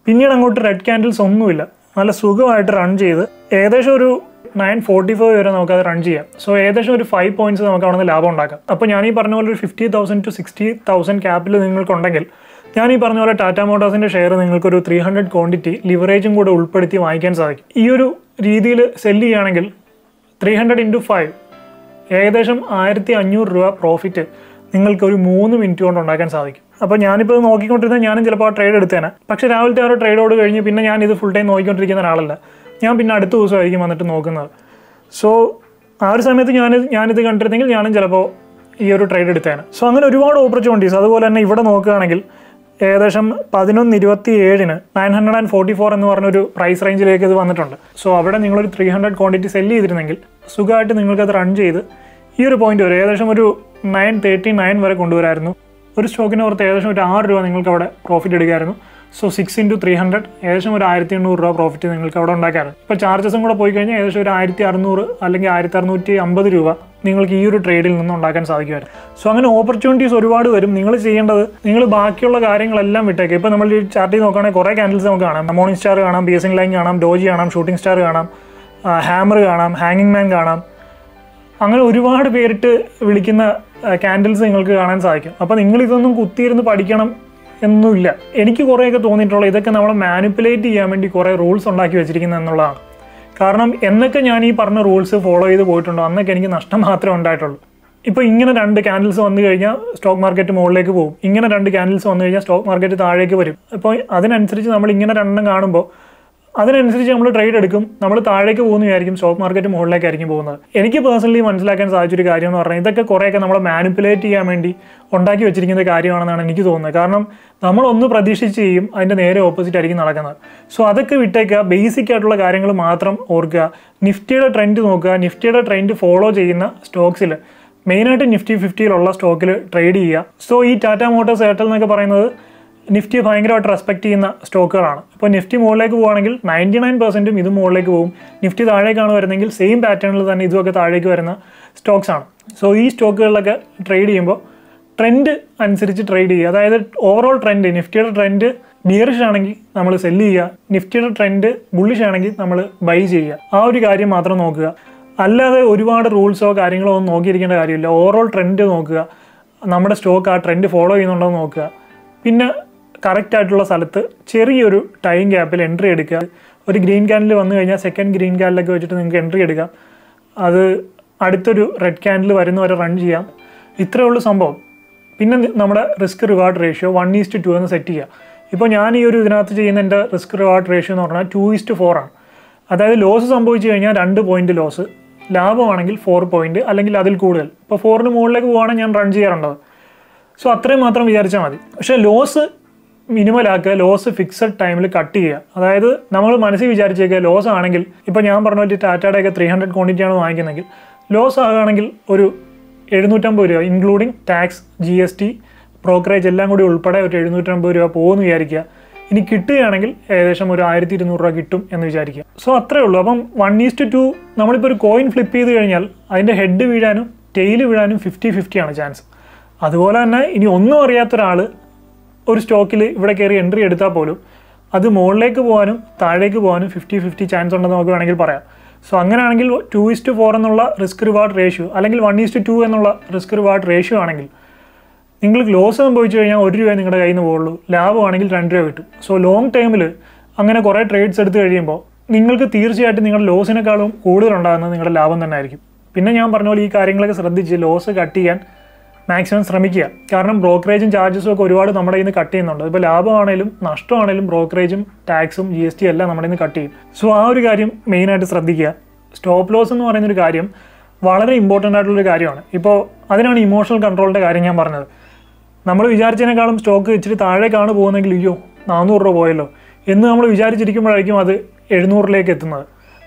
പിന്നീട് അങ്ങോട്ട് റെഡ് ക്യാൻഡിൽസ് ഒന്നുമില്ല, നല്ല സുഖമായിട്ട് റൺ ചെയ്ത് ഏകദേശം ഒരു 945 വരെ നമുക്കത് റൺ ചെയ്യാം. സോ ഏകദേശം ഒരു 5 പോയിന്റ്സ് നമുക്ക് അവിടെ നിന്ന് ലാഭം ഉണ്ടാക്കാം. അപ്പോൾ ഞാൻ ഈ പറഞ്ഞ പോലെ ഒരു 50,000 to 60,000 ക്യാപിറ്റൽ നിങ്ങൾക്കുണ്ടെങ്കിൽ ഞാൻ ഈ പറഞ്ഞ പോലെ ടാറ്റ മോട്ടോഴ്സിൻ്റെ ഷെയർ നിങ്ങൾക്കൊരു 300 ക്വാണ്ടിറ്റി ലിവറേജും കൂടെ ഉൾപ്പെടുത്തി വാങ്ങിക്കാൻ സാധിക്കും. ഈ ഒരു രീതിയിൽ സെല്ല് ചെയ്യുകയാണെങ്കിൽ 300 × 5 ഏകദേശം 1500 രൂപ പ്രോഫിറ്റ് നിങ്ങൾക്ക് ഒരു 3 മിനിറ്റ് കൊണ്ട് ഉണ്ടാക്കാൻ സാധിക്കും. അപ്പോൾ ഞാനിപ്പോൾ ഇത് നോക്കിക്കൊണ്ടിരുന്നത് ഞാനും ചിലപ്പോൾ ആ ട്രേഡ് എടുത്തേനെ. പക്ഷേ രാവിലത്തെ ആ ഒരു ട്രേഡോട് കഴിഞ്ഞ് പിന്നെ ഞാനിത് ഫുൾ ടൈം നോക്കിക്കൊണ്ടിരിക്കുന്ന ഒരാളല്ല. ഞാൻ പിന്നെ അടുത്ത ദിവസമായിരിക്കും വന്നിട്ട് നോക്കുന്നത്. സോ ആ ഒരു സമയത്ത് ഞാനിത് കണ്ടിരുന്നെങ്കിൽ ഞാനും ചിലപ്പോൾ ഈ ഒരു ട്രേഡ് എടുത്തേനെ. സോ അങ്ങനെ ഒരുപാട് ഓപ്പർച്യൂണിറ്റീസ്. അതുപോലെ തന്നെ ഇവിടെ നോക്കുകയാണെങ്കിൽ ഏകദേശം 11:27 944 എന്ന് പറഞ്ഞൊരു പ്രൈസ് റേഞ്ചിലേക്ക് ഇത് വന്നിട്ടുണ്ട്. സോ അവിടെ നിങ്ങളൊരു 300 ക്വാണ്ടിറ്റി സെല്ല് ചെയ്തിരുന്നെങ്കിൽ സുഖമായിട്ട് നിങ്ങൾക്കത് റൺ ചെയ്ത് ഈ ഒരു പോയിന്റ് വരെ ഏകദേശം ഒരു 939 വരെ കൊണ്ടുവരായിരുന്നു. ഒരു സ്റ്റോക്കിന് പുറത്ത് ഏകദേശം ഒരു 6 രൂപ നിങ്ങൾക്ക് അവിടെ പ്രോഫിറ്റ് എടുക്കാമായിരുന്നു. സോ 6 × 300 ഏകദേശം ഒരു 1800 രൂപ പ്രോഫിറ്റ് നിങ്ങൾക്ക് അവിടെ ഉണ്ടാക്കാറ്. ഇപ്പോൾ ചാർജസും കൂടെ പോയി കഴിഞ്ഞാൽ ഏകദേശം ഒരു 1600 അല്ലെങ്കിൽ 1650 രൂപ നിങ്ങൾക്ക് ഈ ഒരു ട്രേഡിൽ നിന്ന് ഉണ്ടാക്കാൻ സാധിക്കുമായിരുന്നു. സോ അങ്ങനെ ഓപ്പർച്യൂണിറ്റീസ് ഒരുപാട് വരും. നിങ്ങൾ ചെയ്യേണ്ടത് നിങ്ങൾ ബാക്കിയുള്ള കാര്യങ്ങളെല്ലാം വിട്ടേക്കുക. ഇപ്പോൾ നമ്മൾ ഈ ചാർട്ടിൽ നോക്കുകയാണെങ്കിൽ കുറേ ക്യാൻഡിൽസ് നമുക്ക് കാണാം. മോർണിംഗ് സ്റ്റാർ കാണാം, BSN ലൈൻ കാണാം, ഡോജി കാണാം, ഷൂട്ടിംഗ് സ്റ്റാർ കാണാം, ഹാമർ കാണാം, ഹാങ്ങിങ് മാൻ കാണാം. അങ്ങനെ ഒരുപാട് പേരിട്ട് വിളിക്കുന്ന ക്യാൻഡിൽസ് നിങ്ങൾക്ക് കാണാൻ സാധിക്കും. അപ്പോൾ നിങ്ങളിതൊന്നും കുത്തിയിരുന്ന് പഠിക്കണം എന്നൊന്നുമില്ല. എനിക്ക് കുറേയൊക്കെ തോന്നിയിട്ടുള്ള ഇതൊക്കെ നമ്മളെ മാനിപ്പുലേറ്റ് ചെയ്യാൻ വേണ്ടി കുറേ റൂൾസ് ഉണ്ടാക്കി വെച്ചിരിക്കുന്നത് എന്നുള്ളതാണ്. കാരണം എന്നൊക്കെ ഞാൻ ഈ പറഞ്ഞ റൂൾസ് ഫോളോ ചെയ്ത് പോയിട്ടുണ്ടോ അന്നൊക്കെ എനിക്ക് നഷ്ടം മാത്രമേ ഉണ്ടായിട്ടുള്ളൂ. ഇപ്പോൾ ഇങ്ങനെ 2 ക്യാൻഡിൽസ് വന്നു കഴിഞ്ഞാൽ സ്റ്റോക്ക് മാർക്കറ്റ് മുകളിലേക്ക് പോകും. ഇങ്ങനെ 2 ക്യാൻഡിൽസ് വന്നു കഴിഞ്ഞാൽ സ്റ്റോക്ക് മാർക്കറ്റ് താഴേക്ക് വരും. അപ്പോൾ അതിനനുസരിച്ച് നമ്മൾ ഇങ്ങനെ 2 കാണുമ്പോൾ അതിനനുസരിച്ച് നമ്മൾ ട്രേഡ് എടുക്കും. നമ്മൾ താഴേക്ക് പോകുന്ന വിചാരിക്കും, സ്റ്റോക്ക് മാർക്കറ്റ് മുകളിലേക്കായിരിക്കും പോകുന്നത്. എനിക്ക് പേഴ്സണലി മനസ്സിലാക്കാൻ സാധിച്ചൊരു കാര്യം എന്ന് പറഞ്ഞാൽ ഇതൊക്കെ കുറേയൊക്കെ നമ്മളെ മാനിപ്പുലേറ്റ് ചെയ്യാൻ വേണ്ടി ഉണ്ടാക്കി വെച്ചിരിക്കുന്ന കാര്യമാണെന്നാണ് എനിക്ക് തോന്നുന്നത്. കാരണം നമ്മളൊന്ന് പ്രതീക്ഷിച്ച് ചെയ്യും, അതിൻ്റെ നേരെ ഓപ്പോസിറ്റ് ആയിരിക്കും നടക്കുന്നത്. സോ അതൊക്കെ വിട്ടേക്കുക. ബേസിക് ആയിട്ടുള്ള കാര്യങ്ങൾ മാത്രം ഓർക്കുക. നിഫ്റ്റിയുടെ ട്രെൻഡ് നോക്കുക. നിഫ്റ്റിയുടെ ട്രെൻഡ് ഫോളോ ചെയ്യുന്ന സ്റ്റോക്സിൽ മെയിനായിട്ട് നിഫ്റ്റി 50 സ്റ്റോക്കിൽ ട്രേഡ് ചെയ്യുക. സോ ഈ ടാറ്റ മോട്ടോഴ്സ്, എയർടെൽ എന്നൊക്കെ പറയുന്നത് നിഫ്റ്റി ഭയങ്കരമായിട്ട് റെസ്പെക്ട് ചെയ്യുന്ന സ്റ്റോക്കുകളാണ്. ഇപ്പോൾ നിഫ്റ്റി മുകളിലേക്ക് പോകുകയാണെങ്കിൽ 99% ഇതും മുകളിലേക്ക് പോകും. നിഫ്റ്റി താഴേക്കാണ് വരുന്നതെങ്കിൽ സെയിം പാറ്റേണിൽ തന്നെ ഇതുമൊക്കെ താഴേക്ക് വരുന്ന സ്റ്റോക്സാണ്. സോ ഈ സ്റ്റോക്കുകളിലൊക്കെ ട്രേഡ് ചെയ്യുമ്പോൾ ട്രെൻഡ് അനുസരിച്ച് ട്രേഡ് ചെയ്യുക. അതായത് ഓവറോൾ ട്രെൻഡ്, നിഫ്റ്റിയുടെ ട്രെൻഡ് ബിയറിഷ് ആണെങ്കിൽ നമ്മൾ സെല്ല് ചെയ്യുക, നിഫ്റ്റിയുടെ ട്രെൻഡ് ബുള്ളിഷ് ആണെങ്കിൽ നമ്മൾ ബൈ ചെയ്യുക. ആ ഒരു കാര്യം മാത്രം നോക്കുക. അല്ലാതെ ഒരുപാട് റൂൾസോ കാര്യങ്ങളോ ഒന്നും നോക്കിയിരിക്കേണ്ട കാര്യമില്ല. ഓവറോൾ ട്രെൻഡ് നോക്കുക, നമ്മുടെ സ്റ്റോക്ക് ആ ട്രെൻഡ് ഫോളോ ചെയ്യുന്നുണ്ടോ എന്ന് നോക്കുക. പിന്നെ കറക്റ്റായിട്ടുള്ള സ്ഥലത്ത് ചെറിയൊരു ടൈം ഗ്യാപ്പിൽ എൻട്രി എടുക്കുക. ഒരു ഗ്രീൻ ക്യാൻഡിൽ വന്നു കഴിഞ്ഞാൽ സെക്കൻഡ് ഗ്രീൻ ക്യാൻഡിലൊക്കെ വെച്ചിട്ട് നിങ്ങൾക്ക് എൻട്രി എടുക്കാം. അത് അടുത്തൊരു റെഡ് ക്യാൻഡിൽ വരുന്നവരെ റൺ ചെയ്യാം. ഇത്രയേ ഉള്ളൂ സംഭവം. പിന്നെ നമ്മുടെ റിസ്ക് റിവാർഡ് റേഷ്യോ 1:2 എന്ന് സെറ്റ് ചെയ്യുക. ഇപ്പോൾ ഞാൻ ഈ ഒരു ഇതിനകത്ത് ചെയ്യുന്ന എൻ്റെ റിസ്ക് റിവാർഡ് റേഷ്യോ എന്ന് പറഞ്ഞാൽ 2:4 ആണ്. അതായത് ലോസ് സംഭവിച്ചു കഴിഞ്ഞാൽ 2 പോയിന്റ് ലോസ്, ലാഭമാണെങ്കിൽ 4 പോയിന്റ് അല്ലെങ്കിൽ അതിൽ കൂടുതൽ. ഇപ്പോൾ 4ന് മുകളിലേക്ക് പോവുകയാണെങ്കിൽ ഞാൻ റൺ ചെയ്യാറുള്ളത്. സോ അത്രയും മാത്രം വിചാരിച്ചാൽ മതി. പക്ഷേ ലോസ് മിനിമലാക്കുക, ലോസ് ഫിക്സഡ് ടൈമിൽ കട്ട് ചെയ്യുക. അതായത് നമ്മൾ മനസ്സിൽ വിചാരിച്ചേക്കുക ലോസ് ആണെങ്കിൽ, ഇപ്പോൾ ഞാൻ പറഞ്ഞ പോലെ ടാറ്റയുടെയൊക്കെ 300 ക്വാണ്ടിറ്റിയാണ് വാങ്ങിക്കുന്നതെങ്കിൽ ലോസ് ആകുകയാണെങ്കിൽ ഒരു 750 രൂപ ഇൻക്ലൂഡിങ് ടാക്സ്, GST, ബ്രോക്കറേജ് എല്ലാം കൂടി ഉൾപ്പെടെ ഒരു 750 രൂപ പോകുമെന്ന് വിചാരിക്കുക. ഇനി കിട്ടുകയാണെങ്കിൽ ഏകദേശം ഒരു 1200 രൂപ കിട്ടും എന്ന് വിചാരിക്കുക. സോ അത്രേ ഉള്ളൂ. അപ്പം 1:2 നമ്മളിപ്പോൾ ഒരു കോയിൻ ഫ്ലിപ്പ് ചെയ്ത് കഴിഞ്ഞാൽ അതിൻ്റെ ഹെഡ് വീഴാനും ടെയിൽ വീഴാനും 50-50 ആണ് ചാൻസ്. അതുപോലെ തന്നെ ഇനി ഒന്നും അറിയാത്തൊരാൾ ഒരു സ്റ്റോക്കിൽ ഇവിടെ കയറി എൻട്രി എടുത്താൽ പോലും അത് മുകളിലേക്ക് പോകാനും താഴേക്ക് പോകാനും 50-50 ചാൻസ് ഉണ്ടെന്ന് നമുക്ക് വേണമെങ്കിൽ പറയാം. സോ അങ്ങനെയാണെങ്കിൽ 2:4 എന്നുള്ള റിസ്ക് റിവാർഡ് റേഷ്യോ അല്ലെങ്കിൽ 1:2 എന്നുള്ള റിസ്ക് റിവാർഡ് റേഷ്യോ ആണെങ്കിൽ നിങ്ങൾക്ക് ലോസ് സംഭവിച്ചു കഴിഞ്ഞാൽ 1 രൂപ നിങ്ങളുടെ കയ്യിൽ നിന്ന് പോകുള്ളൂ, ലാഭമാണെങ്കിൽ 2 രൂപ കിട്ടും. സോ ലോങ് ടൈമിൽ അങ്ങനെ കുറേ ട്രേഡ്സ് എടുത്ത് കഴിയുമ്പോൾ നിങ്ങൾക്ക് തീർച്ചയായിട്ടും നിങ്ങളുടെ ലോസിനേക്കാളും കൂടുതലുണ്ടാകുന്നത് നിങ്ങളുടെ ലാഭം തന്നെ ആയിരിക്കും. പിന്നെ ഞാൻ പറഞ്ഞ പോലെ ഈ കാര്യങ്ങളൊക്കെ ശ്രദ്ധിച്ച് ലോസ് കട്ട് ചെയ്യാൻ മാക്സിമം ശ്രമിക്കുക. കാരണം ബ്രോക്കറേജും ചാർജസും ഒക്കെ ഒരുപാട് നമ്മുടെ കയ്യിൽ നിന്ന് കട്ട് ചെയ്യുന്നുണ്ട്. ഇപ്പോൾ ലാഭമാണെങ്കിലും നഷ്ടമാണെങ്കിലും ബ്രോക്കറേജും ടാക്സും GST എല്ലാം നമ്മുടെ നിന്ന് കട്ട് ചെയ്യും. സോ ആ ഒരു കാര്യം മെയിനായിട്ട് ശ്രദ്ധിക്കുക. സ്റ്റോപ്പ് ലോസ് എന്ന് പറയുന്നൊരു കാര്യം വളരെ ഇമ്പോർട്ടൻ്റ് ആയിട്ടുള്ളൊരു കാര്യമാണ്. ഇപ്പോൾ അതിനാണ് ഇമോഷണൽ കൺട്രോളിൻ്റെ കാര്യം ഞാൻ പറഞ്ഞത്. നമ്മൾ വിചാരിച്ചതിനേക്കാളും സ്റ്റോക്ക് ഇച്ചിരി താഴേക്കാണ് പോകുന്നതെങ്കിൽ അയ്യോ 400 രൂപ പോയല്ലോ എന്ന് നമ്മൾ വിചാരിച്ചിരിക്കുമ്പോഴായിരിക്കും അത് 700 എത്തുന്നത്.